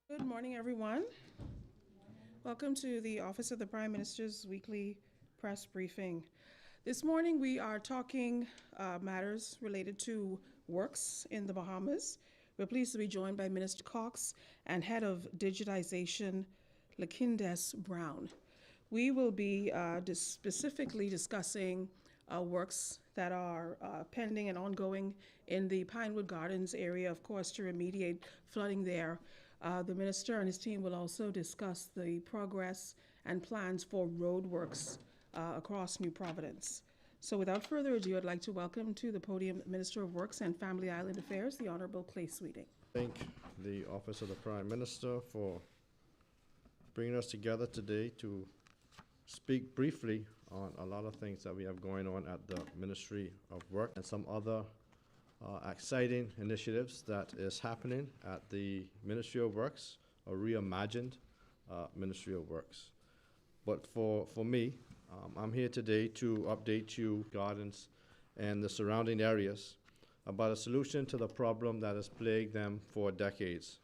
Good morning, everyone. Welcome to the Office of the Prime Minister's Weekly Press Briefing. This morning we are talking matters related to works in the Bahamas. We're pleased to be joined by Minister Cox and Head of Digitization, Lakindes Brown. We will be specifically discussing works that are pending and ongoing in the Pinewood Gardens area, of course, to remediate flooding there. The minister and his team will also discuss the progress and plans for roadworks across New Providence. So without further ado, I'd like to welcome to the podium Minister of Works and Family Island Affairs, the Honorable Clay Sweeting. Thank the Office of the Prime Minister for bringing us together today to speak briefly on a lot of things that we have going on at the Ministry of Work and some other exciting initiatives that is happening at the Ministry of Works, a reimagined Ministry of Works. But for me, I'm here today to update you, gardens, and the surrounding areas about a solution to the problem that has plagued them for decades.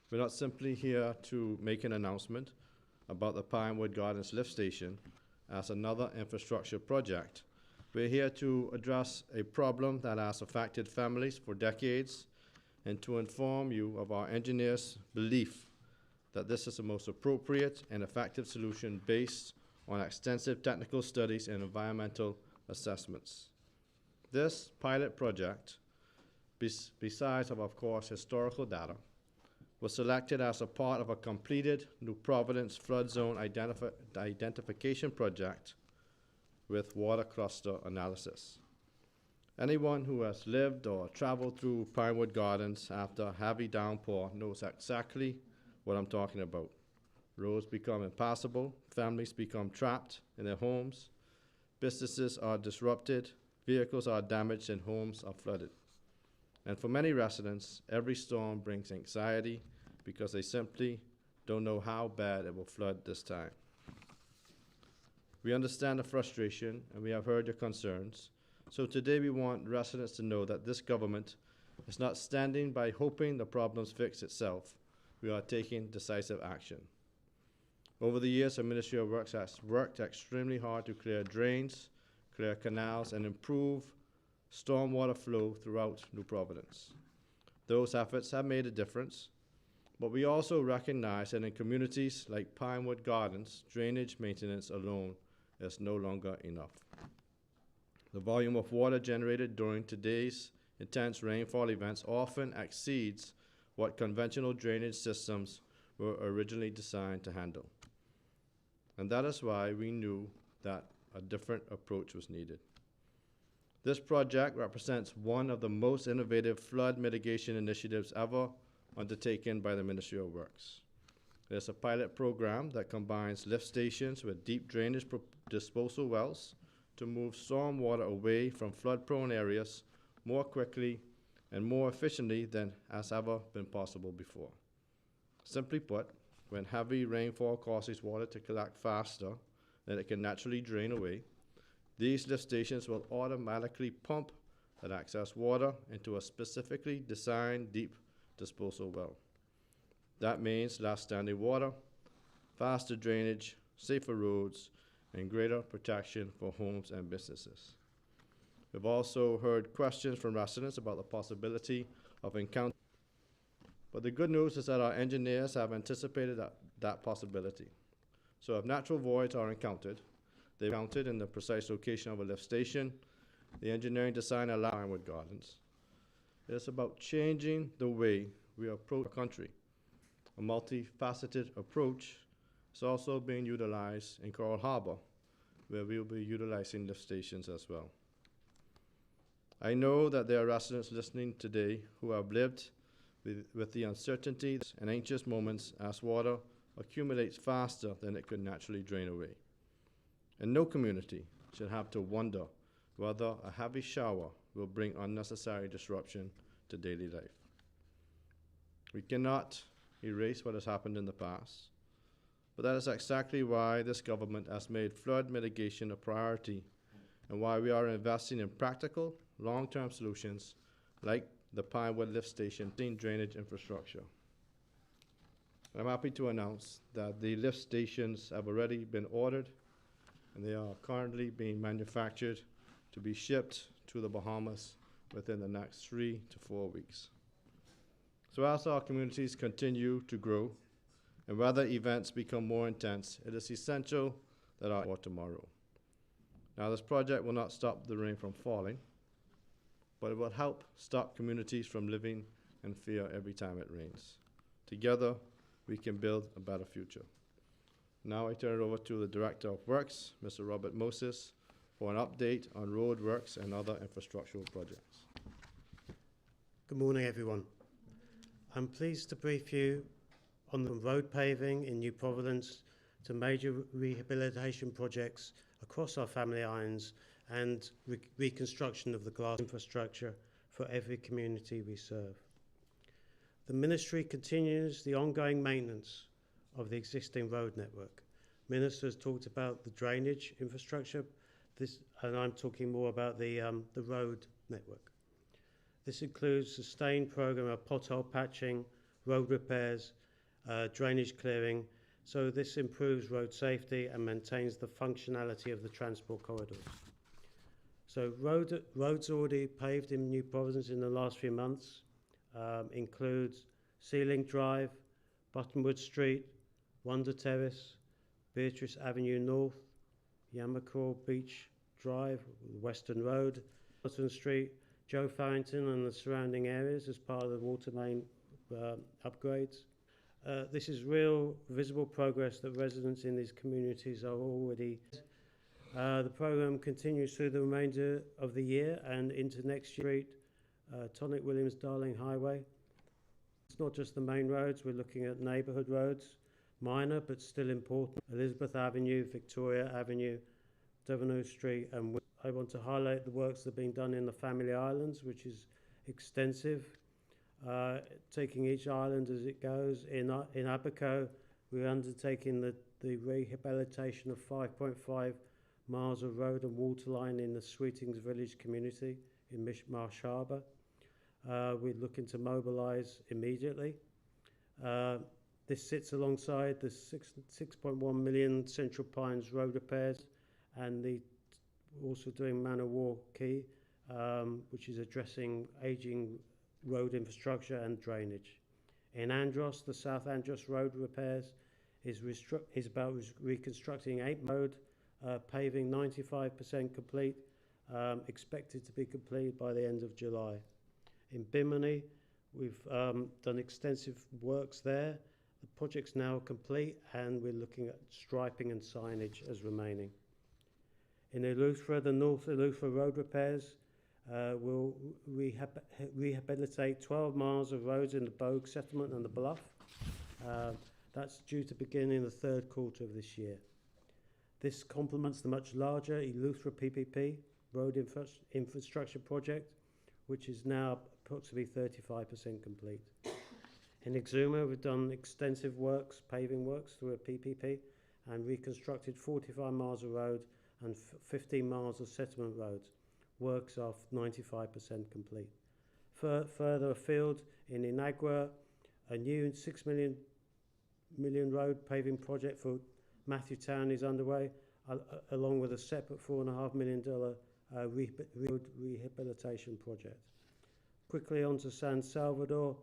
We're not simply here to make an announcement about the Pinewood Gardens lift station as another infrastructure project. We're here to address a problem that has affected families for decades and to inform you of our engineers' belief that this is the most appropriate and effective solution based on extensive technical studies and environmental assessments. This pilot project, besides of course, historical data, was selected as a part of a completed New Providence flood zone identification project with water cluster analysis. Anyone who has lived or traveled through Pinewood Gardens after a heavy downpour knows exactly what I'm talking about. Roads become impassable, families become trapped in their homes, businesses are disrupted, vehicles are damaged, and homes are flooded. And for many residents, every storm brings anxiety because they simply don't know how bad it will flood this time. We understand the frustration and we have heard your concerns. So today we want residents to know that this government is not standing by hoping the problems fix itself. We are taking decisive action. Over the years, the Ministry of Works has worked extremely hard to clear drains, clear canals, and improve stormwater flow throughout New Providence. Those efforts have made a difference, but we also recognize that in communities like Pinewood Gardens, drainage maintenance alone is no longer enough. The volume of water generated during today's intense rainfall events often exceeds what conventional drainage systems were originally designed to handle. And that is why we knew that a different approach was needed. This project represents one of the most innovative flood mitigation initiatives ever undertaken by the Ministry of Works. It is a pilot program that combines lift stations with deep drainage disposal wells to move storm water away from flood-prone areas more quickly and more efficiently than has ever been possible before. Simply put, when heavy rainfall causes water to collect faster than it can naturally drain away, these lift stations will automatically pump that excess water into a specifically designed deep disposal well. That means less standing water, faster drainage, safer roads, and greater protection for homes and businesses. We've also heard questions from residents about the possibility of encountering, but the good news is that our engineers have anticipated that possibility. So if natural voids are encountered, they've counted in the precise location of a lift station, the engineering design allows Pinewood Gardens. It is about changing the way we approach our country. A multifaceted approach is also being utilized in Coral Harbor, where we will be utilizing lift stations as well. I know that there are residents listening today who have lived with the uncertainty and anxious moments as water accumulates faster than it could naturally drain away. And no community should have to wonder whether a heavy shower will bring unnecessary disruption to daily life. We cannot erase what has happened in the past, but that is exactly why this government has made flood mitigation a priority and why we are investing in practical, long-term solutions like the Pinewood lift station drainage infrastructure. I'm happy to announce that the lift stations have already been ordered and they are currently being manufactured to be shipped to the Bahamas within the next 3 to 4 weeks. So as our communities continue to grow and weather events become more intense, it is essential that our for tomorrow. Now, this project will not stop the rain from falling, but it will help stop communities from living in fear every time it rains. Together, we can build a better future. Now I turn it over to the Director of Works, Mr. Robert Moses, for an update on road works and other infrastructural projects. Good morning, everyone. I'm pleased to brief you on the road paving in New Providence to major rehabilitation projects across our family islands and reconstruction of the glass infrastructure for every community we serve. The Ministry continues the ongoing maintenance of the existing road network. Ministers talked about the drainage infrastructure, and I'm talking more about the road network. This includes a sustained program of pothole patching, road repairs, drainage clearing, so this improves road safety and maintains the functionality of the transport corridors. So roads already paved in New Providence in the last few months includes Sealing Drive, Buttonwood Street, Wonder Terrace, Beatrice Avenue North, Yamacraw Beach Drive, Western Road, Button Street, Joe Farrington and the surrounding areas as part of the water main upgrades. This is real visible progress that residents in these communities are already. The programme continues through the remainder of the year and into next year. Tonic Williams Darling Highway. It's not just the main roads, we're looking at neighbourhood roads, minor but still important. Elizabeth Avenue, Victoria Avenue, Devonau Street, and I want to highlight the works that are being done in the Family Islands, which is extensive, taking each island as it goes. In Abaco, we're undertaking the rehabilitation of 5.5 miles of road and water line in the Sweetings Village community in Marsh Harbour. We're looking to mobilise immediately. This sits alongside the 6.1 million Central Pines road repairs and also doing Manor War Quay, which is addressing ageing road infrastructure and drainage. In Andros, the South Andros road repairs is about reconstructing 8 road, paving 95% complete, expected to be completed by the end of July. In Bimini, we've done extensive works there. The project's now complete and we're looking at striping and signage as remaining. In Eleuthera, the North Eleuthera road repairs will rehabilitate 12 miles of roads in the Bogue settlement and the Bluff. That's due to begin in the 3rd quarter of this year. This complements the much larger Eleuthera PPP road infrastructure project, which is now approximately 35% complete. In Exuma, we've done extensive works, paving works through a PPP and reconstructed 45 miles of road and 15 miles of settlement roads. Works are 95% complete. Further afield, in Inagua, a new 6 million road paving project for Matthew Town is underway, along with a separate $4.5 million road rehabilitation project. Quickly on to San Salvador,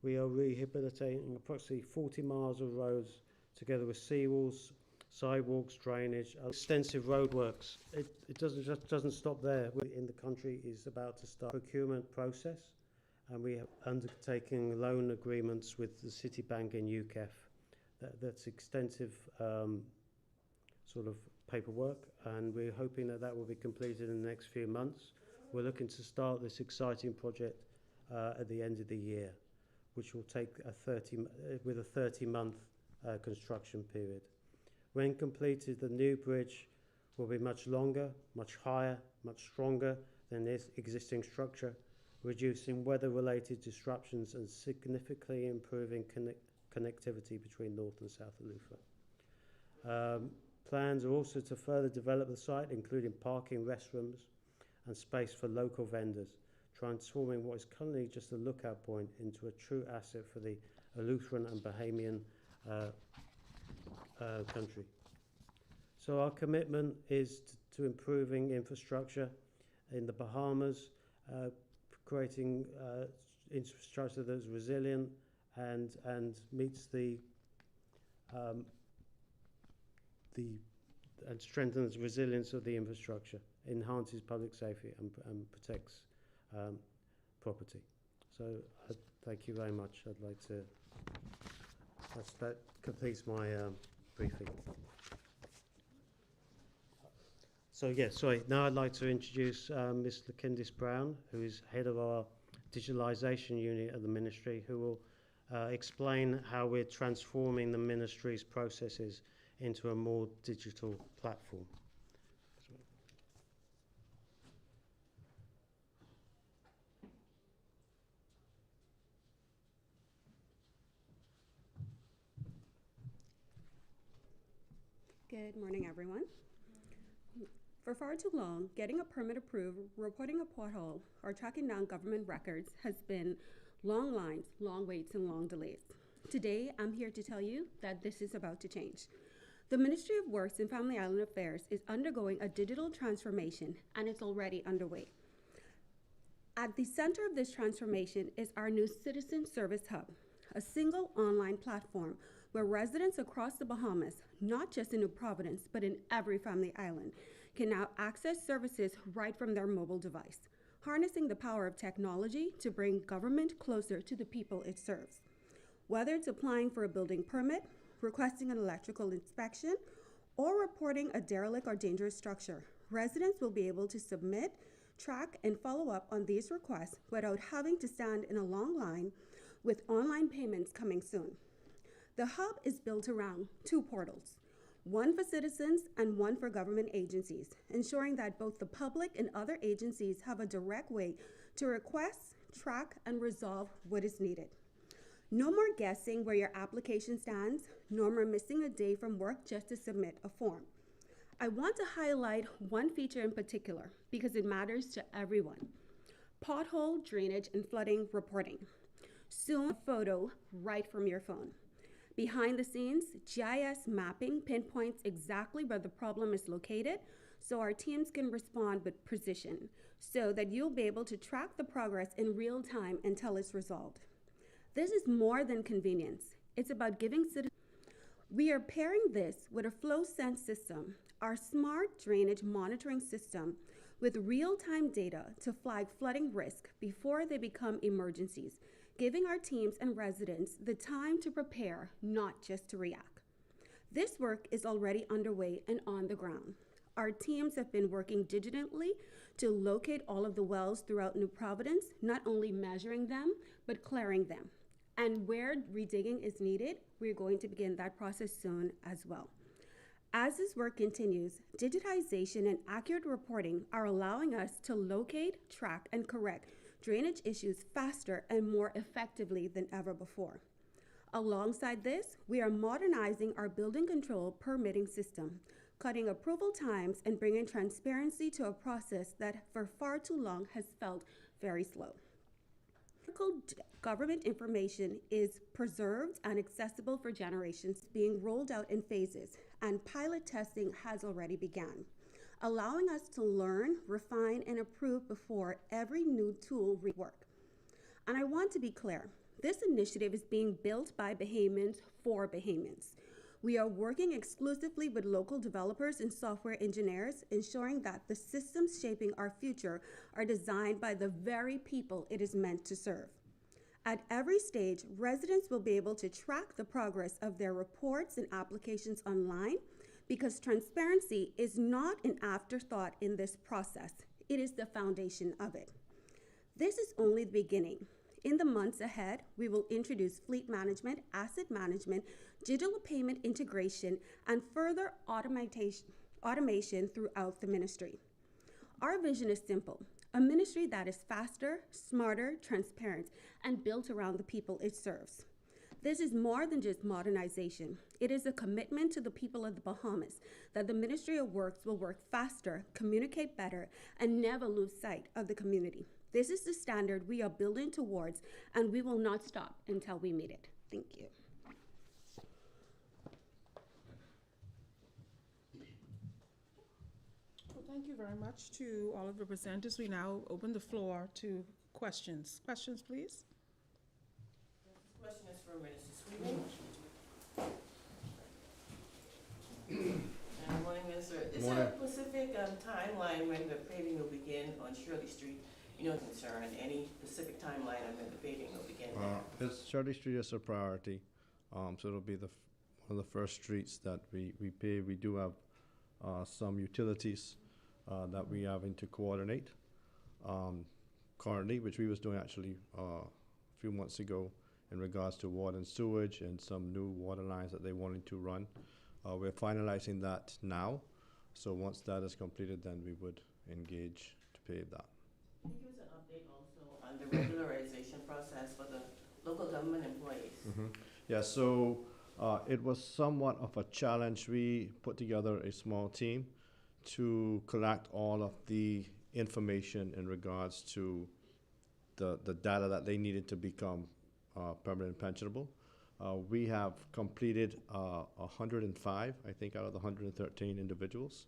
we are rehabilitating approximately 40 miles of roads together with seawalls, sidewalks, drainage, extensive road works. It doesn't stop there. In the country is about to start procurement process, and we have undertaken loan agreements with the Citibank and UKEF. That's extensive sort of paperwork, and we're hoping that will be completed in the next few months. We're looking to start this exciting project at the end of the year, which will take a 30-month construction period. When completed, the new bridge will be much longer, much higher, much stronger than this existing structure, reducing weather-related disruptions and significantly improving connectivity between North and South Eleuthera. Plans are also to further develop the site, including parking, restrooms, and space for local vendors, transforming what is currently just a lookout point into a true asset for the Eleutheran and Bahamian country. So our commitment is to improving infrastructure in the Bahamas, creating infrastructure that's resilient and meets the and strengthens the resilience of the infrastructure, enhances public safety and protects property. So thank you very much. I'd like to, that completes my briefing. So yes, sorry, now I'd like to introduce Mr. Candice Brown, who is head of our digitalisation unit at the Ministry, who will explain how we're transforming the Ministry's processes into a more digital platform. Good morning, everyone. For far too long, getting a permit approved, reporting a pothole, or tracking down government records has been long lines, long waits, and long delays. Today, I'm here to tell you that this is about to change. The Ministry of Works and Family Island Affairs is undergoing a digital transformation, and it's already underway. At the center of this transformation is our new Citizen Service Hub, a single online platform where residents across the Bahamas, not just in New Providence, but in every family island, can now access services right from their mobile device, harnessing the power of technology to bring government closer to the people it serves. Whether it's applying for a building permit, requesting an electrical inspection, or reporting a derelict or dangerous structure, residents will be able to submit, track, and follow up on these requests without having to stand in a long line, with online payments coming soon. The hub is built around 2 portals, one for citizens and one for government agencies, ensuring that both the public and other agencies have a direct way to request, track, and resolve what is needed. No more guessing where your application stands, no more missing a day from work just to submit a form. I want to highlight one feature in particular because it matters to everyone: pothole, drainage, and flooding reporting. Soon, a photo right from your phone. Behind the scenes, GIS mapping pinpoints exactly where the problem is located so our teams can respond with precision, so that you'll be able to track the progress in real time until it's resolved. This is more than convenience. It's about giving citizens. We are pairing this with a FlowSense system, our smart drainage monitoring system, with real-time data to flag flooding risk before they become emergencies, giving our teams and residents the time to prepare, not just to react. This work is already underway and on the ground. Our teams have been working digitally to locate all of the wells throughout New Providence, not only measuring them, but clearing them. And where redigging is needed, we're going to begin that process soon as well. As this work continues, digitization and accurate reporting are allowing us to locate, track, and correct drainage issues faster and more effectively than ever before. Alongside this, we are modernizing our building control permitting system, cutting approval times and bringing transparency to a process that for far too long has felt very slow. Government information is preserved and accessible for generations, being rolled out in phases, and pilot testing has already begun, allowing us to learn, refine, and approve before every new tool rework. And I want to be clear, this initiative is being built by Bahamians for Bahamians. We are working exclusively with local developers and software engineers, ensuring that the systems shaping our future are designed by the very people it is meant to serve. At every stage, residents will be able to track the progress of their reports and applications online, because transparency is not an afterthought in this process. It is the foundation of it. This is only the beginning. In the months ahead, we will introduce fleet management, asset management, digital payment integration, and further automation throughout the ministry. Our vision is simple: a ministry that is faster, smarter, transparent, and built around the people it serves. This is more than just modernization. It is a commitment to the people of the Bahamas that the Ministry of Works will work faster, communicate better, and never lose sight of the community. This is the standard we are building towards, and we will not stop until we meet it. Thank you. Thank you very much to all of the presenters. We now open the floor to questions. Questions, please. This question is for Minister Sweeting. Good morning, Minister. Is there a specific timeline when the paving will begin on Shirley Street? You know, concern, any specific timeline on when the paving will begin there? Shirley Street is a priority, so it'll be one of the first streets that we pave. We do have some utilities that we having to coordinate currently, which we was doing actually a few months ago in regards to water and sewage and some new water lines that they wanted to run. We're finalizing that now, so once that is completed, then we would engage to pave that. Can you give us an update also on the regularization process for the local government employees? Yeah, so it was somewhat of a challenge. We put together a small team to collect all of the information in regards to the data that they needed to become permanent pensionable. We have completed 105, I think, out of the 113 individuals.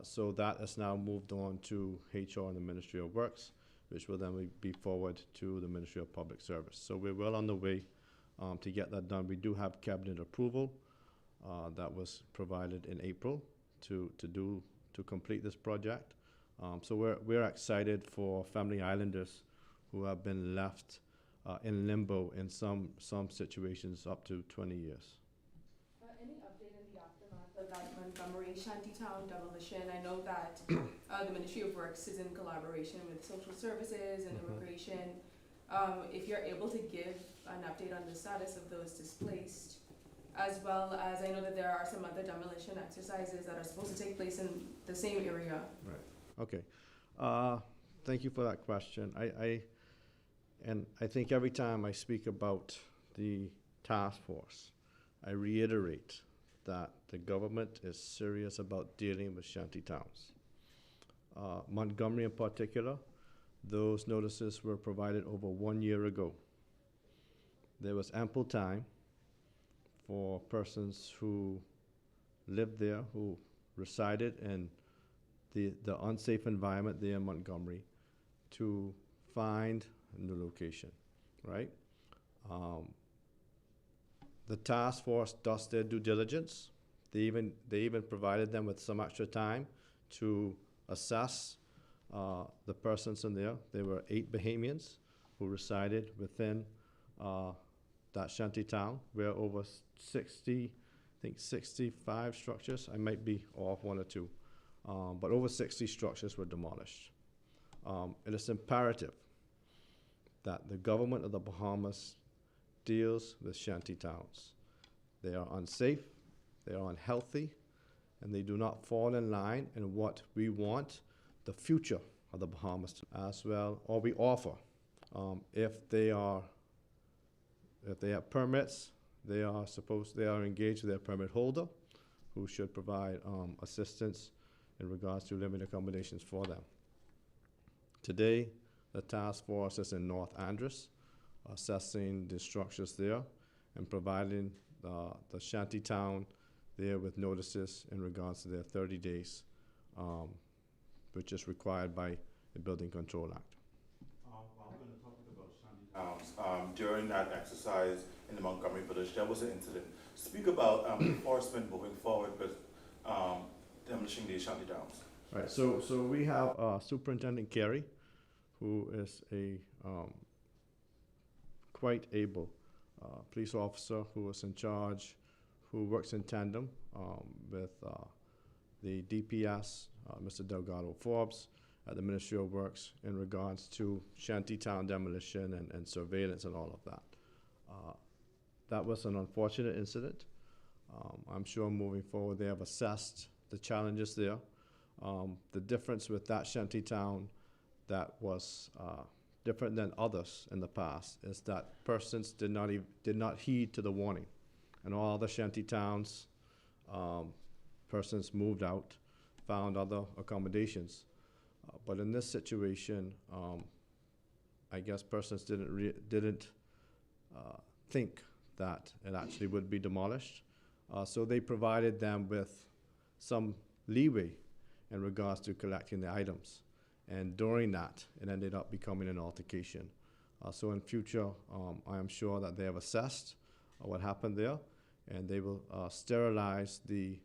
So that has now moved on to HR and the Ministry of Works, which will then be forward to the Ministry of Public Service. So we're well on the way to get that done. We do have cabinet approval that was provided in April to complete this project. So we're excited for Family Islanders who have been left in limbo in some situations up to 20 years. Any update in the aftermath of that Montgomery shantytown demolition? I know that the Ministry of Works is in collaboration with social services and immigration. If you're able to give an update on the status of those displaced, as well as I know that there are some other demolition exercises that are supposed to take place in the same area. Right. Okay. Thank you for that question. I think every time I speak about the task force, I reiterate that the government is serious about dealing with shanty towns. Montgomery in particular, those notices were provided over 1 year ago. There was ample time for persons who lived there, who resided in the unsafe environment there in Montgomery, to find a new location, right? The task force does their due diligence. They even provided them with some extra time to assess the persons in there. There were 8 Bahamians who resided within that shanty town, where over 60, I think 65 structures, I might be off 1 or 2, but over 60 structures were demolished. It is imperative that the government of the Bahamas deals with shanty towns. They are unsafe, they are unhealthy, and they do not fall in line in what we want the future of the Bahamas to as well, or we offer. If they have permits, they are engaged with their permit holder, who should provide assistance in regards to living accommodations for them. Today, the task force is in North Andros, assessing the structures there and providing the shanty town there with notices in regards to their 30 days, which is required by the Building Control Act. While we're going to talk about shanty towns, during that exercise in the Montgomery village, there was an incident. Speak about enforcement moving forward with demolishing these shanty towns. Right, so we have Superintendent Carey, who is a quite able police officer who is in charge, who works in tandem with the DPS, Mr. Delgado Forbes, at the Ministry of Works in regards to shantytown demolition and surveillance and all of that. That was an unfortunate incident. I'm sure moving forward they have assessed the challenges there. The difference with that shantytown that was different than others in the past is that persons did not heed to the warning. And all the shanty towns, persons moved out, found other accommodations. But in this situation, I guess persons didn't think that it actually would be demolished. So they provided them with some leeway in regards to collecting the items. And during that, it ended up becoming an altercation. So in future, I am sure that they have assessed what happened there, and they will sterilize the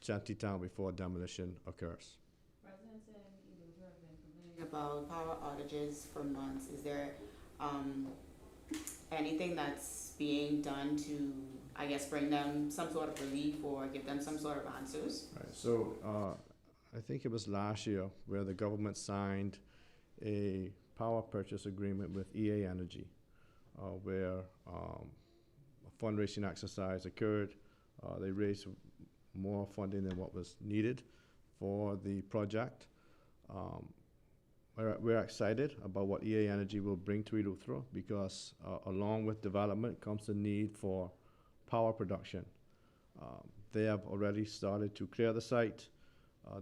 shantytown before demolition occurs. Residents in Eleuthera have been complaining about power outages for months. Is there anything that's being done to, I guess, bring them some sort of relief or give them some sort of answers? Right, so I think it was last year where the government signed a power purchase agreement with EA Energy, where a fundraising exercise occurred. They raised more funding than what was needed for the project. We're excited about what EA Energy will bring to Eleuthera because along with development comes the need for power production. They have already started to clear the site.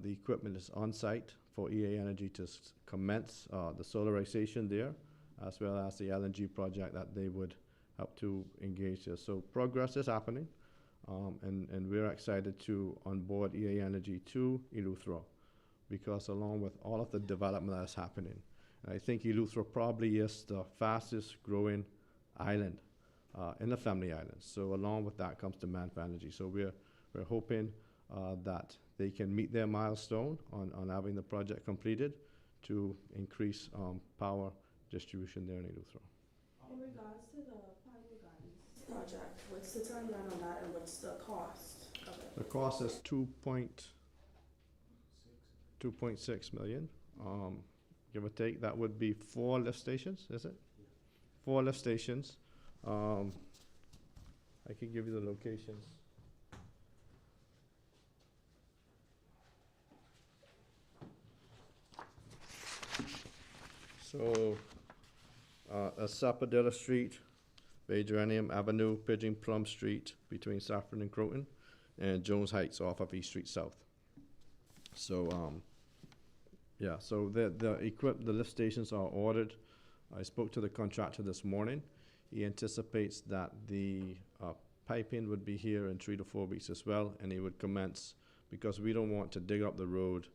The equipment is on site for EA Energy to commence the solarization there, as well as the LNG project that they would help to engage there. So progress is happening, and we're excited to onboard EA Energy to Eleuthera, because along with all of the development that's happening, and I think Eleuthera probably is the fastest growing island in the Family Islands. So along with that comes demand for energy. So we're hoping that they can meet their milestone on having the project completed to increase power distribution there in Eleuthera. In regards to the Pinewood Gardens project, what's the timeline on that and what's the cost of it? The cost is 2.6 million, give or take. That would be 4 lift stations, is it? 4 lift stations. I can give you the locations. So, Sapadilla Street, Badgeranium Avenue, Pigeon Plum Street between Saffron and Croton, and Jones Heights off of East Street South. So, yeah, so the lift stations are ordered. I spoke to the contractor this morning. He anticipates that the piping would be here in 3 to 4 weeks as well, and he would commence, because we don't want to dig up the road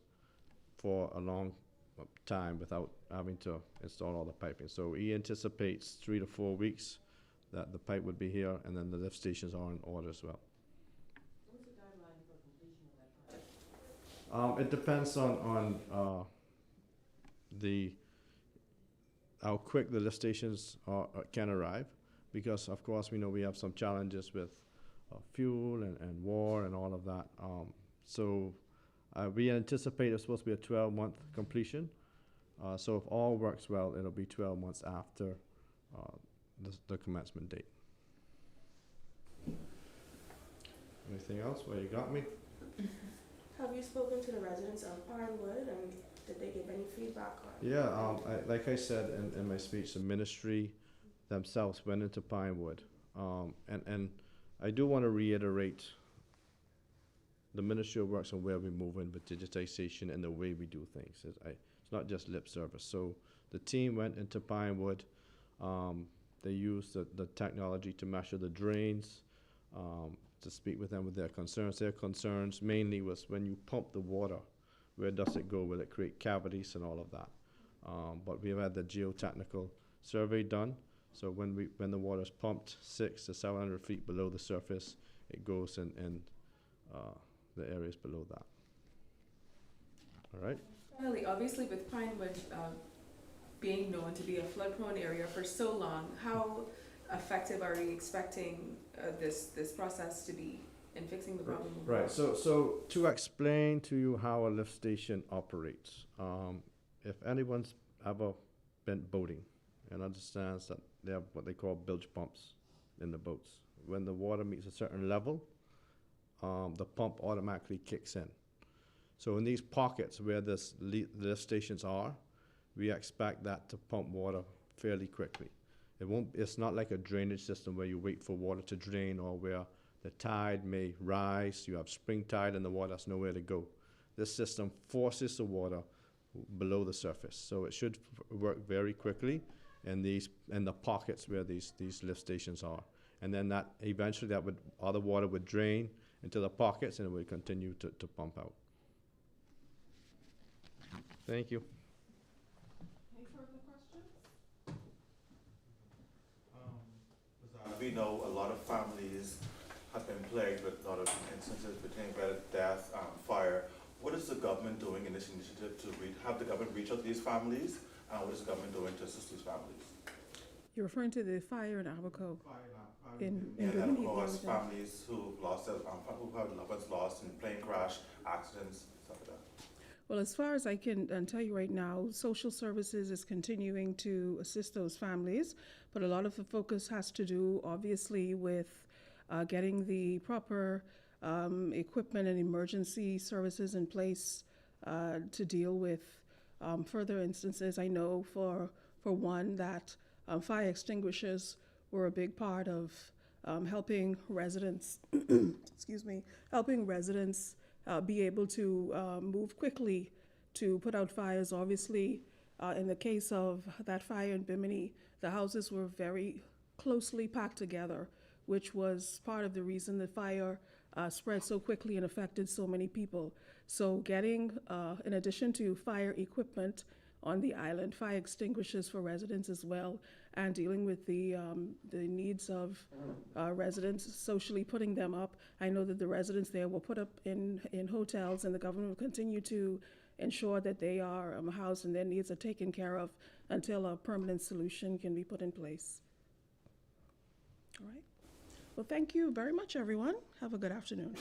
for a long time without having to install all the piping. So he anticipates 3 to 4 weeks that the pipe would be here, and then the lift stations are in order as well. What's the timeline for completion of that project? It depends on how quick the lift stations can arrive, because of course we know we have some challenges with fuel and war and all of that. So we anticipate it's supposed to be a 12-month completion. So if all works well, it'll be 12 months after the commencement date. Anything else? Well, you got me. Have you spoken to the residents of Pinewood and did they give any feedback on? Yeah, like I said in my speech, the ministry themselves went into Pinewood. And I do want to reiterate, the Ministry of Works and where we're moving with digitization and the way we do things. It's not just lip service. So the team went into Pinewood. They used the technology to measure the drains, to speak with them with their concerns. Their concerns mainly was when you pump the water, where does it go? Will it create cavities and all of that? But we've had the geotechnical survey done. So when the water is pumped 600 to 700 feet below the surface, it goes in the areas below that. All right? Finally, obviously with Pinewood being known to be a flood-prone area for so long, how effective are we expecting this process to be in fixing the problem? Right. So to explain to you how a lift station operates, if anyone's ever been boating and understands that they have what they call bilge pumps in the boats, when the water meets a certain level, the pump automatically kicks in. So in these pockets where the lift stations are, we expect that to pump water fairly quickly. It's not like a drainage system where you wait for water to drain, or where the tide may rise, you have spring tide and the water has nowhere to go. This system forces the water below the surface. So it should work very quickly in the pockets where these lift stations are. And then that eventually all the water would drain into the pockets and it would continue to pump out. Thank you. Any further questions? We know a lot of families have been plagued with a lot of instances pertaining to death, fire. What is the government doing in this initiative to have the government reach out to these families? And what is the government doing to assist these families? You're referring to the fire in Abaco? In And Bimini, of course, the- families who lost their, who have loved ones lost in plane crash, accidents, stuff like that. Well, as far as I can tell you right now, social services is continuing to assist those families, but a lot of the focus has to do, obviously, with getting the proper equipment and emergency services in place to deal with further instances. I know for one that fire extinguishers were a big part of helping residents, helping residents be able to move quickly to put out fires. Obviously, in the case of that fire in Bimini, the houses were very closely packed together, which was part of the reason the fire spread so quickly and affected so many people. So getting, in addition to fire equipment on the island, fire extinguishers for residents as well, and dealing with the needs of residents, socially putting them up. I know that the residents there were put up in hotels, and the government will continue to ensure that they are housed and their needs are taken care of until a permanent solution can be put in place. All right. Well, thank you very much, everyone. Have a good afternoon.